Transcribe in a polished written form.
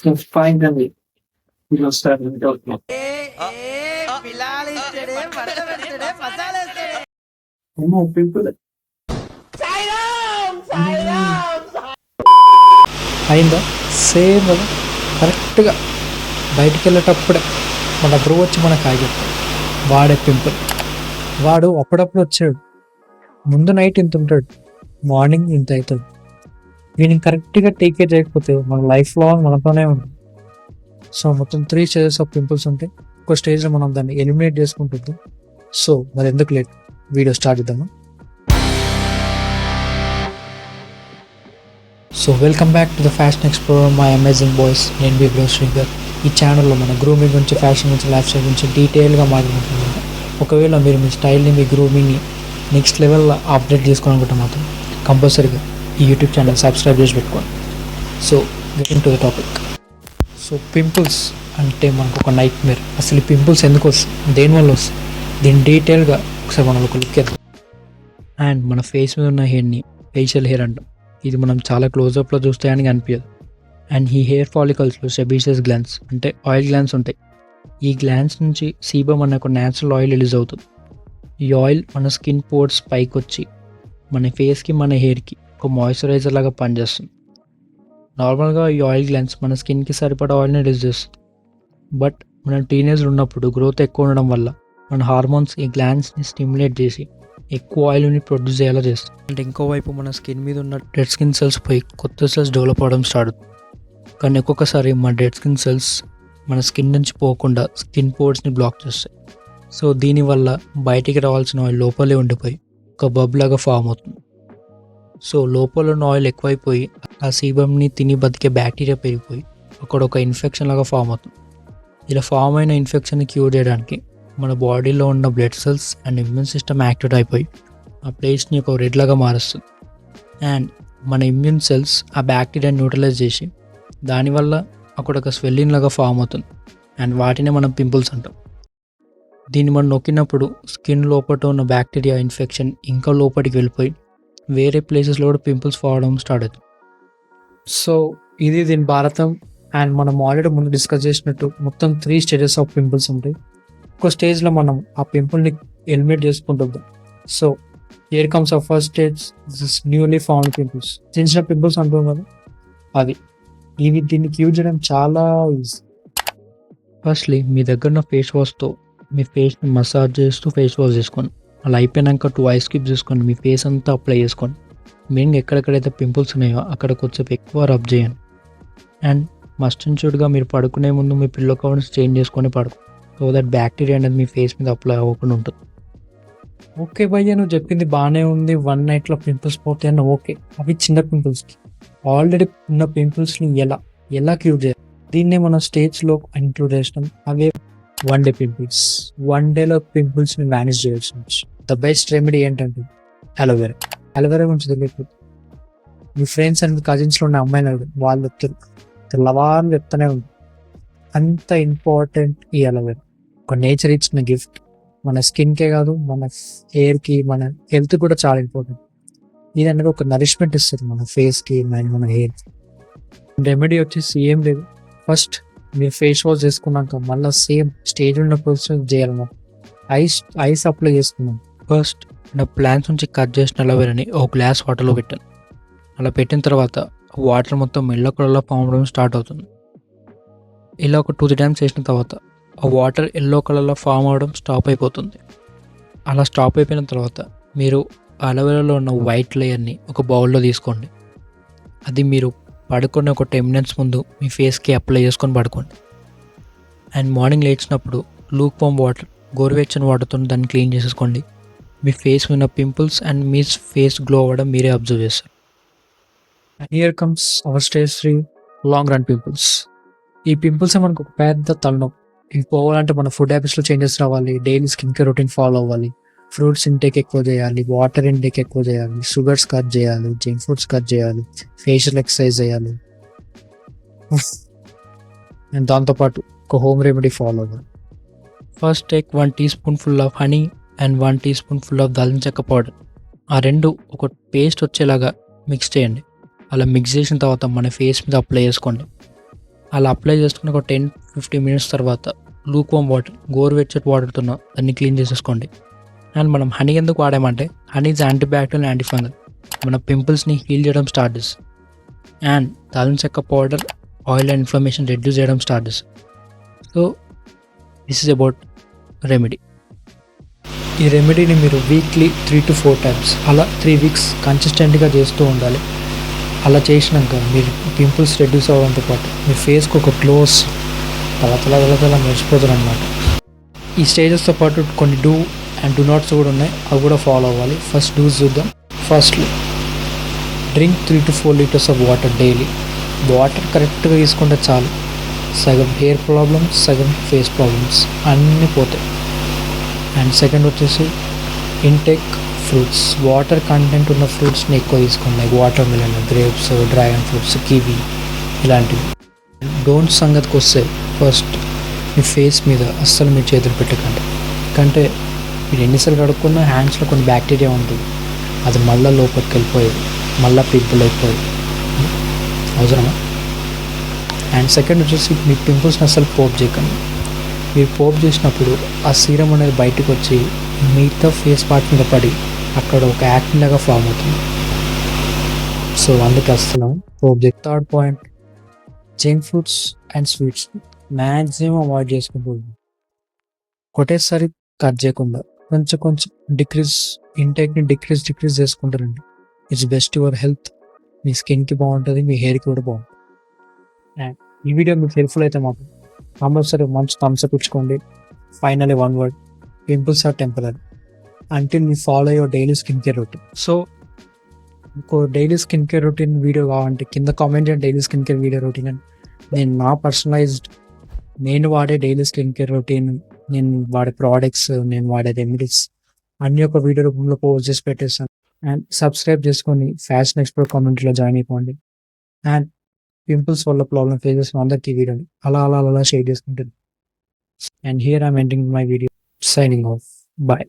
Finally, we'll start with talking. People. అయిందా same కదా కరెక్ట్గా బయటికి వెళ్ళేటప్పుడే మన బ్రో వచ్చి మనకు ఆగిపోతాడు. వాడే పింపుల్. వాడు అప్పుడప్పుడు వచ్చాడు, ముందు నైట్ ఇంత ఉంటాడు, మార్నింగ్ ఇంత అవుతుంది. దీన్ని కరెక్ట్గా టేక్ కేర్ చేయకపోతే మన లైఫ్ లాంగ్ మనతోనే ఉంటుంది. సో మొత్తం 3 స్టేజెస్ ఆఫ్ పింపుల్స్ ఉంటాయి. ఒక స్టేజ్లో మనం దాన్ని ఎలిమినేట్ చేసుకుంటుంది. సో మరి ఎందుకు లేట్, వీడియో స్టార్ట్ చేద్దాము. So welcome back to the fashion explorer my amazing boys. నేను బి బ్రో శ్రీధర్. ఈ ఛానల్లో మన గ్రూమింగ్ గురించి, ఫ్యాషన్ గురించి, లైఫ్ స్టైల్ గురించి డీటెయిల్గా మాట్లాడుకుంటున్నాను. ఒకవేళ మీరు మీ స్టైల్ని, మీ గ్రూమింగ్ని నెక్స్ట్ లెవెల్లో అప్డేట్ చేసుకోవాలనుకుంటే మాత్రం కంపల్సరీగా ఈ యూట్యూబ్ ఛానల్ సబ్స్క్రైబ్ చేసి పెట్టుకోండి. So getting to the topic. So pimples అంటే మనకు ఒక నైట్ మేర్. అసలు ఈ పింపుల్స్ ఎందుకు వస్తాయి, దేనివల్ల వస్తాయి, దీన్ని డీటెయిల్గా ఒకసారి మనం ఒక లుక్ వేద్దాం. అండ్ మన ఫేస్ మీద ఉన్న హెయిర్ని ఫేషియల్ హెయిర్ అంటాం. ఇది మనం చాలా క్లోజప్లో చూస్తే అని అనిపించదు. అండ్ ఈ హెయిర్ ఫాలికల్స్లో సెబీషియస్ గ్లాన్స్ అంటే ఆయిల్ గ్లాన్స్ ఉంటాయి. ఈ గ్లాన్స్ నుంచి సీబమ్ అనే ఒక న్యాచురల్ ఆయిల్ రిలీజ్ అవుతుంది. ఈ ఆయిల్ మన స్కిన్ పోర్స్ పైకి వచ్చి మన ఫేస్కి, మన హెయిర్కి ఒక మాయిశ్చరైజర్ లాగా పనిచేస్తుంది. నార్మల్గా ఈ ఆయిల్ గ్లాన్స్ మన స్కిన్కి సరిపడా ఆయిల్ని రిలీజ్ చేస్తుంది. బట్ మన టీనేజ్లో ఉన్నప్పుడు గ్రోత్ ఎక్కువ ఉండడం వల్ల మన హార్మోన్స్ ఈ గ్లాన్స్ని స్టిమ్యులేట్ చేసి ఎక్కువ ఆయిల్ని ప్రొడ్యూస్ చేయాలో చేస్తుంది. అంటే ఇంకోవైపు మన స్కిన్ మీద ఉన్న డెడ్ స్కిన్ సెల్స్ పోయి కొత్త సెల్స్ డెవలప్ అవడం స్టార్ట్ అవుతుంది. కానీ ఒక్కొక్కసారి మన డెడ్ స్కిన్ సెల్స్ మన స్కిన్ నుంచి పోకుండా స్కిన్ పోర్స్ని బ్లాక్ చేస్తాయి. సో దీనివల్ల బయటికి రావాల్సిన ఆయిల్ లోపలే ఉండిపోయి ఒక బబ్ లాగా ఫామ్ అవుతుంది. సో లోపల ఉన్న ఆయిల్ ఎక్కువైపోయి ఆ సీబమ్ని తిని బతికే బ్యాక్టీరియా పెరిగిపోయి అక్కడ ఒక ఇన్ఫెక్షన్ లాగా ఫామ్ అవుతుంది. ఇలా ఫామ్ అయిన ఇన్ఫెక్షన్ని క్యూర్ చేయడానికి మన బాడీలో ఉన్న blood cells and immune system activate అయిపోయి ఆ ప్లేస్ని ఒక రెడ్ లాగా మారుస్తుంది. అండ్ మన ఇమ్యూన్ సెల్స్ ఆ బ్యాక్టీరియాని న్యూట్రలైజ్ చేసి దానివల్ల అక్కడ ఒక స్వెల్లింగ్ లాగా ఫామ్ అవుతుంది. అండ్ వాటినే మనం పింపుల్స్ అంటాం. దీన్ని మనం నొక్కినప్పుడు స్కిన్ లోపల ఉన్న బ్యాక్టీరియా ఇన్ఫెక్షన్ ఇంకా లోపలికి వెళ్ళిపోయి వేరే ప్లేసెస్లో కూడా పింపుల్స్ ఫావడం స్టార్ట్ అవుతుంది. సో ఇది దీని భారతం. అండ్ మనం ఆల్రెడీ ముందు డిస్కస్ చేసినట్టు మొత్తం 3 స్టేజెస్ ఆఫ్ పింపుల్స్ ఉంటాయి. ఒక స్టేజ్లో మనం ఆ పింపుల్ని ఎలిమినేట్ చేసుకుంటుంటాం. సో హియర్ కమ్స్ ఆ first stage, this newly found pimples. చిన్న చిన్న పింపుల్స్ అంటాం కదా, అది దీన్ని క్యూర్ చేయడం చాలా ఈజీ. ఫస్ట్లీ మీ దగ్గర ఉన్న ఫేస్ వాష్తో మీ ఫేస్ని మసాజ్ చేస్తూ ఫేస్ వాష్ చేసుకోండి. అలా అయిపోయాక 2 ఐస్ క్యూబ్స్ తీసుకోండి, మీ ఫేస్ అంతా అప్లై చేసుకోండి. మెయిన్గా ఎక్కడెక్కడైతే పింపుల్స్ ఉన్నాయో అక్కడ కొంచెం ఎక్కువ రబ్ చేయండి. అండ్ మస్ట్ అండ్ షుడ్గా మీరు పడుకునే ముందు మీ పిల్లో కవర్స్ చేంజ్ చేసుకొని పడుకో, సో దట్ బ్యాక్టీరియా అనేది మీ ఫేస్ మీద అప్లై అవ్వకుండా ఉంటుంది. ఓకే భయ్య, నువ్వు చెప్పింది బాగానే ఉంది, 1 నైట్లో పింపుల్స్ పోతాయి అన్న. ఓకే, అవి చిన్న పింపుల్స్కి. ఆల్రెడీ ఉన్న పింపుల్స్ని ఎలా క్యూర్ చేయాలి, దీన్నే మనం స్టేజ్లో ఇంక్లూడ్ చేసినాం. అవే 1 డే పింపుల్స్. 1 డేలో పింపుల్స్ని మేనేజ్ చేయాల్సి. ద బెస్ట్ రెమెడీ ఏంటంటే అలోవెరా. అలోవెరా గురించి తెలియదు, మీ ఫ్రెండ్స్ అండ్ కజిన్స్లో ఉన్న అమ్మాయిలు వాళ్ళు తెల్లవారు చెప్తూనే ఉంది. అంత ఇంపార్టెంట్ ఈ అలోవెరా. ఒక నేచర్ ఇచ్చిన గిఫ్ట్. మన స్కిన్కే కాదు, మన హెయిర్కి, మన హెల్త్ కూడా చాలా ఇంపార్టెంట్. ఇది అనేది ఒక నరిష్మెంట్ ఇస్తుంది మన ఫేస్కి అండ్ మన హెయిర్కి. రెమెడీ వచ్చేసి ఏం లేదు, ఫస్ట్ మీరు ఫేస్ వాష్ చేసుకున్నాక మళ్ళీ సేమ్ స్టేజ్ ఉన్న పొజిషన్ చేయాలన్నమాట. ఐస్ అప్లై చేసుకున్నాం. ఫస్ట్ నా ప్లాంట్స్ నుంచి కట్ చేసిన అలోవెరాని ఒక గ్లాస్ వాటర్లో పెట్టాను. అలా పెట్టిన తర్వాత వాటర్ మొత్తం ఎల్లో కలర్లో ఫామ్ అవ్వడం స్టార్ట్ అవుతుంది. ఇలా ఒక 2-3 టైమ్స్ చేసిన తర్వాత ఆ వాటర్ ఎల్లో కలర్లో ఫామ్ అవ్వడం స్టాప్ అయిపోతుంది. అలా స్టాప్ అయిపోయిన తర్వాత మీరు అలోవెరాలో ఉన్న వైట్ లేయర్ని ఒక బౌల్లో తీసుకోండి. అది మీరు పడుకొని ఒక 10 మినిట్స్ ముందు మీ ఫేస్కి అప్లై చేసుకొని పడుకోండి. అండ్ మార్నింగ్ లేచినప్పుడు లూక్ వామ్ వాటర్, గోరువెచ్చని వాటర్తో దాన్ని క్లీన్ చేసేసుకోండి. మీ ఫేస్ మీద pimples and me face glow అవ్వడం మీరే అబ్జర్వ్ చేస్తారు. Here comes hour stage 3, long run pimples. ఈ పింపుల్స్ మనకు ఒక పెద్ద తలనొప్పి. ఇవి పోవాలంటే మన ఫుడ్ హ్యాబిట్స్లో చేంజెస్ రావాలి, daily skin care routine follow అవ్వాలి, ఫ్రూట్స్ ఇంటేక్ ఎక్కువ చేయాలి, వాటర్ ఇంటేక్ ఎక్కువ చేయాలి, షుగర్స్ కట్ చేయాలి, జంక్ ఫుడ్స్ కట్ చేయాలి, ఫేషియల్ ఎక్సర్సైజ్ చేయాలి. అండ్ దాంతోపాటు ఒక హోమ్ రెమెడీ ఫాలో అవ్వాలి. First take 1 teaspoonful of honey and 1 teaspoonful of దాల్చిన చెక్క పౌడర్. ఆ రెండు ఒక పేస్ట్ వచ్చేలాగా మిక్స్ చేయండి. అలా మిక్స్ చేసిన తర్వాత మన ఫేస్ మీద అప్లై చేసుకోండి. అలా అప్లై చేసుకుని ఒక 10-15 మినిట్స్ తర్వాత లూక్వామ్ వాటర్, గోరువెచ్చటి వాటర్తో దాన్ని క్లీన్ చేసేసుకోండి. అండ్ మనం హనీ ఎందుకు వాడామంటే honey is antibacterial, anti fungal, మన పింపుల్స్ని హీల్ చేయడం స్టార్ట్ చేస్తుంది. అండ్ దాల్చిన చెక్క powder oil and inflammation reduce చేయడం స్టార్ట్ చేస్తుంది. So this is about remedy. ఈ రెమెడీని మీరు వీక్లీ 3 to 4 times అలా 3 weeks కన్సిస్టెంట్గా చేస్తూ ఉండాలి. అలా చేసినాక మీరు పింపుల్స్ రెడ్యూస్ అవ్వడంతో పాటు మీ ఫేస్కి ఒక గ్లోస్ తల మెరిసిపోతుంది అనమాట. ఈ స్టేజెస్తో పాటు కొన్ని డూ అండ్ డూ నాట్స్ కూడా ఉన్నాయి, అవి కూడా ఫాలో అవ్వాలి. ఫస్ట్ డూస్ చూద్దాం. Firstly drink 3 to 4 liters of water daily. Water కరెక్ట్గా తీసుకుంటే చాలు, సగం హెయిర్ ప్రాబ్లమ్స్, సగం ఫేస్ ప్రాబ్లమ్స్ అన్నీ పోతాయి. అండ్ సెకండ్ వచ్చేసి ఇంటేక్ ఫ్రూట్స్. వాటర్ కంటెంట్ ఉన్న ఫ్రూట్స్ని ఎక్కువ తీసుకోండి, like water melon, grapes, dragon fruits, kiwi ఇలాంటివి. డోంట్స్ సంగతికి వస్తే ఫస్ట్ మీ ఫేస్ మీద అస్సలు మీరు చేతులు పెట్టకండి. ఎందుకంటే మీరు ఎన్నిసార్లు కడుక్కున్నా హ్యాండ్స్లో కొన్ని బ్యాక్టీరియా ఉంటుంది, అది మళ్ళీ లోపలికి వెళ్ళిపోయేది, మళ్ళీ పింపుల్ అయిపోయేది, అవసరమా? అండ్ సెకండ్ వచ్చేసి మీ పింపుల్స్ని అస్సలు పోప్ చేయకండి. మీరు పోప్ చేసినప్పుడు ఆ సీరం అనేది బయటకు వచ్చి మిగతా ఫేస్ పార్ట్ మీద పడి అక్కడ ఒక యాక్ని లాగా ఫామ్ అవుతుంది. సో అందుకే అస్సలు పోప్ చేయ. Third point, junk foods and sweets maximum avoid చేసుకుంటుంది. ఒకటేసారి కట్ చేయకుండా కొంచెం కొంచెం ఇంటేక్ని డిక్రీజ్ చేసుకుంటారండి. It's best your health. మీ స్కిన్కి బాగుంటుంది, మీ హెయిర్కి కూడా బాగుంటుంది. అండ్ ఈ వీడియో మీకు హెల్ప్ఫుల్ అయితే మాకు కంపల్సరీ మంచి థమ్స్అప్ ఇచ్చుకోండి. Finally one word, pimples are temporary until you follow your daily skin care routine. So ఇంకో daily skin care routine video కావాలంటే కింద కామెంట్ చేయండి, daily skin care video routine అని. నేను నా పర్సనలైజ్డ్, నేను వాడే డైలీ స్కిన్ కేర్ రొటీన్, నేను వాడే ప్రోడక్ట్స్, నేను వాడే రెమెడీస్ అన్ని ఒక వీడియో రూపంలో పోస్ట్ చేసి పెట్టేస్తాను. అండ్ సబ్స్క్రైబ్ చేసుకొని ఫ్యాషన్ ఎక్స్పర్ట్ కమ్యూనిటీలో జాయిన్ అయిపోండి. అండ్ పింపుల్స్ వల్ల ప్రాబ్లమ్ ఫేస్ చేసిన అందరికీ వీడియోని అలా షేర్ చేసుకుంటుంది. And here I'm ending my video, signing off, bye.